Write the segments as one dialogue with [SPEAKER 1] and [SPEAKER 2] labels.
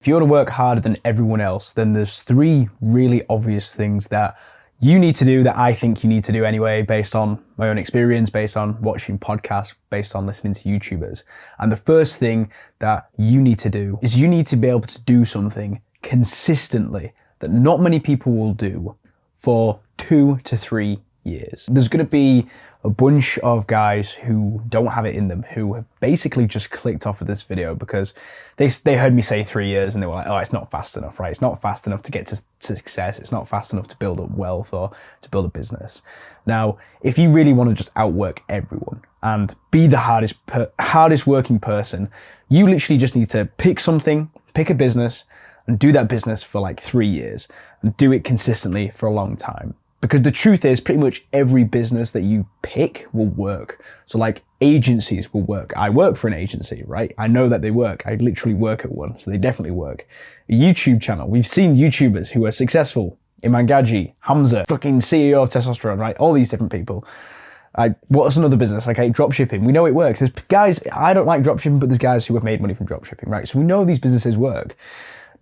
[SPEAKER 1] If you want to work harder than everyone else, then there's three really obvious things that you need to do that I think you need to do anyway, based on my own experience, based on watching podcasts, based on listening to YouTubers. And the first thing that you need to do is you need to be able to do something consistently that not many people will do for 2 to 3 years. There's going to be a bunch of guys who don't have it in them, who have basically just clicked off of this video because they heard me say 3 years and they were like, oh, it's not fast enough, right? It's not fast enough to get to success. It's not fast enough to build up wealth or to build a business. Now, if you really want to just outwork everyone and be the hardest working person, you literally just need to pick a business and do that business for like 3 years and do it consistently for a long time. Because the truth is, pretty much every business that you pick will work. So like agencies will work. I work for an agency, right? I know that they work. I literally work at one, so they definitely work. A YouTube channel. We've seen YouTubers who are successful. Iman Gaji, Hamza, fucking CEO of Testosterone, right? All these different people. What's another business? Okay, dropshipping. We know it works. There's guys, I don't like dropshipping, but there's guys who have made money from dropshipping, right? So we know these businesses work.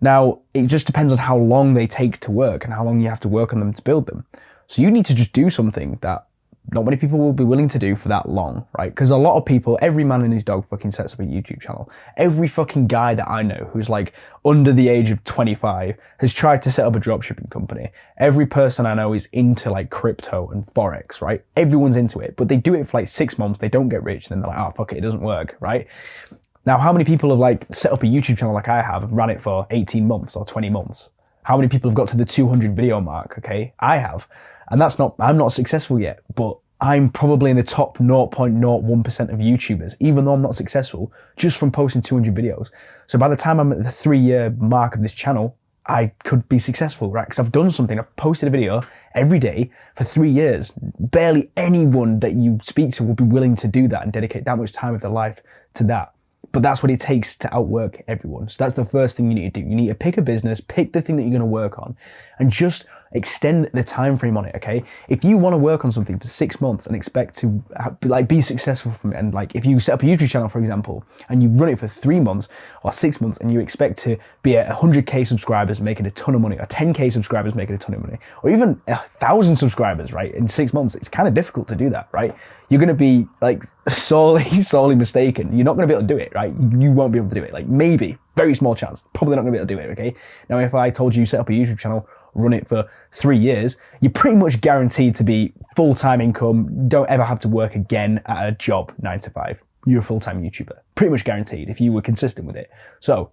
[SPEAKER 1] Now, it just depends on how long they take to work and how long you have to work on them to build them. So you need to just do something that not many people will be willing to do for that long, right? Because a lot of people, every man and his dog fucking sets up a YouTube channel. Every fucking guy that I know who's like under the age of 25 has tried to set up a dropshipping company. Every person I know is into like crypto and Forex, right? Everyone's into it, but they do it for like 6 months, they don't get rich, and then they're like, oh, fuck it doesn't work, right? Now, how many people have like set up a YouTube channel like I have and ran it for 18 months or 20 months? How many people have got to the 200 video mark? Okay, I have. And I'm not successful yet, but I'm probably in the top 0.01% of YouTubers, even though I'm not successful, just from posting 200 videos. So by the time I'm at the 3-year mark of this channel, I could be successful, right? Because I've done something. I've posted a video every day for 3 years. Barely anyone that you speak to will be willing to do that and dedicate that much time of their life to that. But that's what it takes to outwork everyone. So that's the first thing you need to do. You need to pick a business, pick the thing that you're going to work on, and just extend the time frame on it, okay? If you want to work on something for 6 months and expect to be successful from it, and like if you set up a YouTube channel, for example, and you run it for 3 months or 6 months and you expect to be at 100k subscribers making a ton of money, or 10k subscribers making a ton of money, or even 1,000 subscribers, right, in 6 months, it's kind of difficult to do that, right? You're going to be like sorely mistaken. You're not going to be able to do it, right? You won't be able to do it. Like maybe, very small chance, probably not going to be able to do it, okay? Now, if I told you set up a YouTube channel, run it for 3 years, you're pretty much guaranteed to be full-time income, don't ever have to work again at a job 9 to 5. You're a full-time YouTuber, pretty much guaranteed if you were consistent with it. So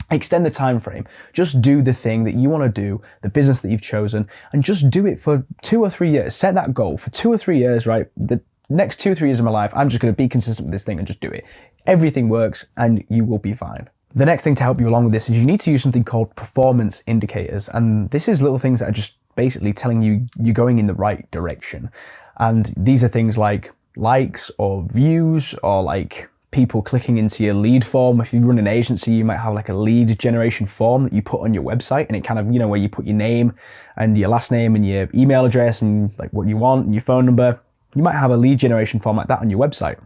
[SPEAKER 1] extend the time frame. Just do the thing that you want to do, the business that you've chosen, and just do it for 2 or 3 years. Set that goal for 2 or 3 years, right? The next 2 or 3 years of my life, I'm just going to be consistent with this thing and just do it. Everything works and you will be fine. The next thing to help you along with this is you need to use something called performance indicators. And this is little things that are just basically telling you you're going in the right direction. And these are things like likes or views, or like people clicking into your lead form. If you run an agency, you might have like a lead generation form that you put on your website, and it kind of, where you put your name and your last name and your email address and like what you want and your phone number. You might have a lead generation form like that on your website.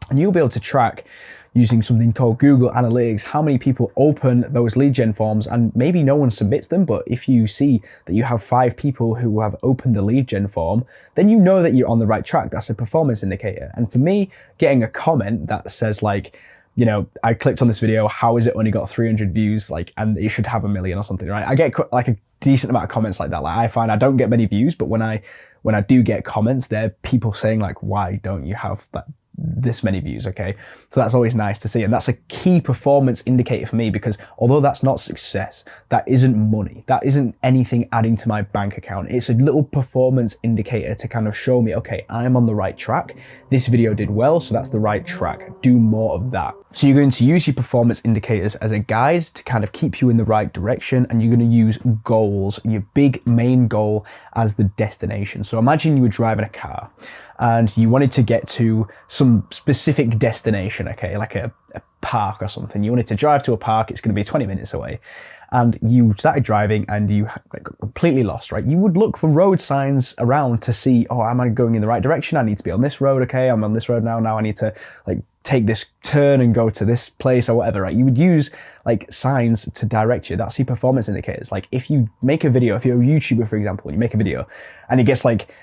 [SPEAKER 1] And you'll be able to track, using something called Google Analytics, how many people open those lead gen forms, and maybe no one submits them, but if you see that you have 5 people who have opened the lead gen form, then you know that you're on the right track. That's a performance indicator. And for me, getting a comment that says like, I clicked on this video, how is it only got 300 views, like, and it should have 1 million or something, right? I get like a decent amount of comments like that. Like I find I don't get many views, but when I do get comments, they're people saying like, why don't you have this many views, okay? So that's always nice to see, and that's a key performance indicator for me, because although that's not success, that isn't money, that isn't anything adding to my bank account, it's a little performance indicator to kind of show me, okay, I'm on the right track, this video did well, so that's the right track, do more of that. So you're going to use your performance indicators as a guide to kind of keep you in the right direction, and you're going to use goals, your big main goal, as the destination. So imagine you were driving a car and you wanted to get to some specific destination, okay, like a a park or something. You wanted to drive to a park, it's going to be 20 minutes away. And you started driving and you got completely lost, right? You would look for road signs around to see, oh, am I going in the right direction? I need to be on this road. Okay, I'm on this road now. Now I need to like take this turn and go to this place or whatever, right? You would use like signs to direct you. That's your performance indicators. Like if you make a video, if you're a YouTuber, for example, and you make a video and it gets like,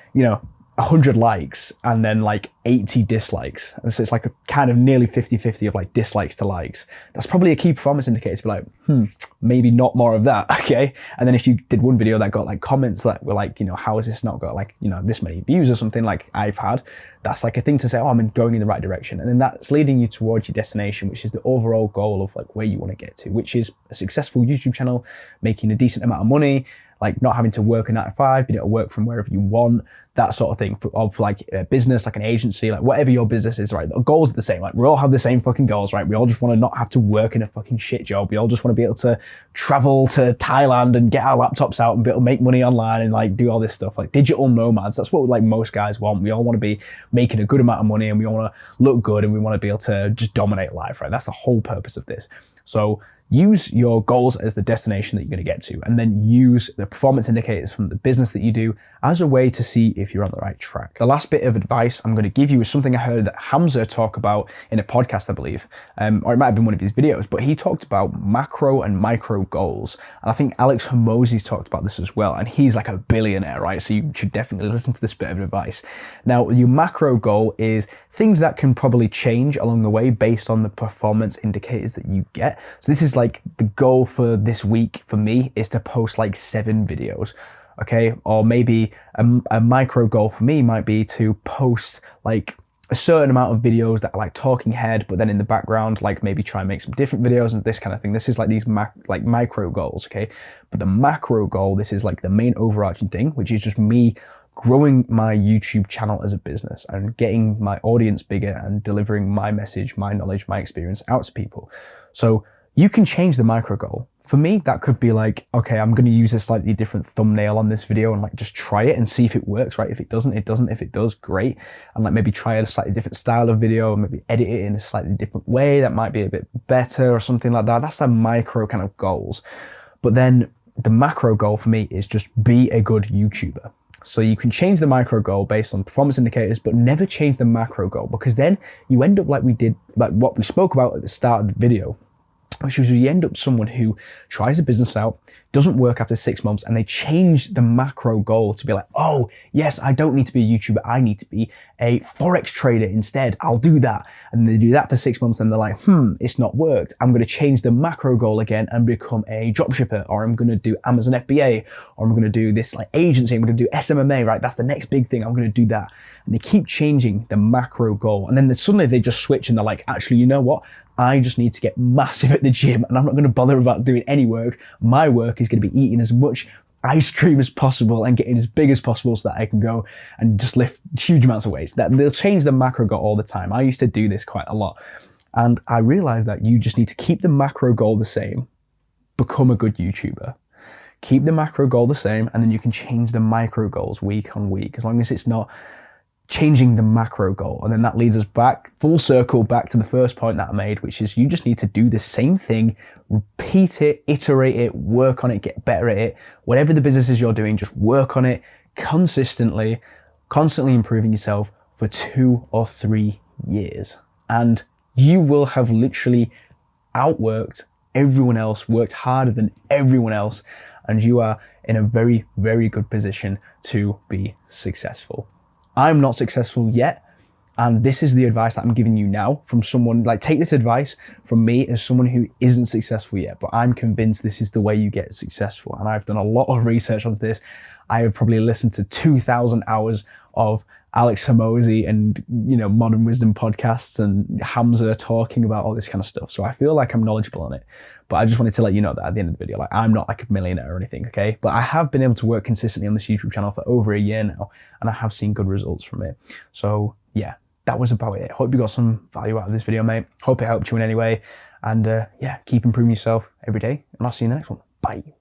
[SPEAKER 1] 100 likes and then like 80 dislikes. And so it's like a kind of nearly 50-50 of like dislikes to likes. That's probably a key performance indicator to be like, maybe not more of that, okay? And then if you did one video that got like comments that were like, how has this not got like, this many views or something like I've had, that's like a thing to say, oh, I'm going in the right direction. And then that's leading you towards your destination, which is the overall goal of like where you want to get to, which is a successful YouTube channel, making a decent amount of money, like not having to work a 9 to 5, being able to work from wherever you want, that sort of thing, of like a business, like an agency, like whatever your business is, right? The goals are the same. Like we all have the same fucking goals, right? We all just want to not have to work in a fucking shit job. We all just want to be able to travel to Thailand and get our laptops out and be able to make money online and like do all this stuff, like digital nomads. That's what like most guys want. We all want to be making a good amount of money and we want to look good and we want to be able to just dominate life, right? That's the whole purpose of this. So use your goals as the destination that you're going to get to, and then use the performance indicators from the business that you do as a way to see if you're on the right track. The last bit of advice I'm going to give you is something I heard that Hamza talk about in a podcast, I believe, or it might have been one of his videos, but he talked about macro and micro goals. And I think Alex Hormozi's talked about this as well, and he's like a billionaire, right? So you should definitely listen to this bit of advice. Now, your macro goal is things that can probably change along the way based on the performance indicators that you get. So this is like the goal for this week for me is to post like 7 videos, okay? Or maybe a micro goal for me might be to post like a certain amount of videos that are like talking head, but then in the background, like maybe try and make some different videos and this kind of thing. This is like these micro goals, okay? But the macro goal, this is like the main overarching thing, which is just me growing my YouTube channel as a business and getting my audience bigger and delivering my message, my knowledge, my experience out to people. So you can change the micro goal. For me, that could be like, okay, I'm going to use a slightly different thumbnail on this video and like just try it and see if it works, right? If it doesn't, it doesn't. If it does, great. And like maybe try a slightly different style of video, or maybe edit it in a slightly different way that might be a bit better or something like that. That's the micro kind of goals. But then the macro goal for me is just be a good YouTuber. So you can change the micro goal based on performance indicators, but never change the macro goal, because then you end up like we did, like what we spoke about at the start of the video, which is you end up someone who tries a business out, doesn't work after 6 months, and they change the macro goal to be like, oh, yes, I don't need to be a YouTuber. I need to be a Forex trader instead. I'll do that. And they do that for 6 months and they're like, it's not worked. I'm going to change the macro goal again and become a dropshipper, or I'm going to do Amazon FBA, or I'm going to do this like agency. I'm going to do SMMA, right? That's the next big thing. I'm going to do that. And they keep changing the macro goal. And then suddenly they just switch and they're like, actually, you know what? I just need to get massive at the gym and I'm not going to bother about doing any work. My work is going to be eating as much ice cream as possible and getting as big as possible so that I can go and just lift huge amounts of weights. That they'll change the macro goal all the time. I used to do this quite a lot. And I realized that you just need to keep the macro goal the same, become a good YouTuber. Keep the macro goal the same, and then you can change the micro goals week on week, as long as it's not changing the macro goal. And then that leads us back, full circle, back to the first point that I made, which is you just need to do the same thing, repeat it, iterate it, work on it, get better at it. Whatever the businesses you're doing, just work on it consistently, constantly improving yourself for 2 or 3 years. And you will have literally outworked everyone else, worked harder than everyone else, and you are in a very, very good position to be successful. I'm not successful yet, and this is the advice that I'm giving you now from someone, like take this advice from me as someone who isn't successful yet, but I'm convinced this is the way you get successful. And I've done a lot of research on this. I have probably listened to 2,000 hours of Alex Hormozi and, Modern Wisdom podcasts and Hamza talking about all this kind of stuff. So I feel like I'm knowledgeable on it, but I just wanted to let you know that at the end of the video, like I'm not like a millionaire or anything, okay? But I have been able to work consistently on this YouTube channel for over a year now, and I have seen good results from it. So yeah, that was about it. Hope you got some value out of this video, mate. Hope it helped you in any way. And yeah, keep improving yourself every day, and I'll see you in the next one. Bye.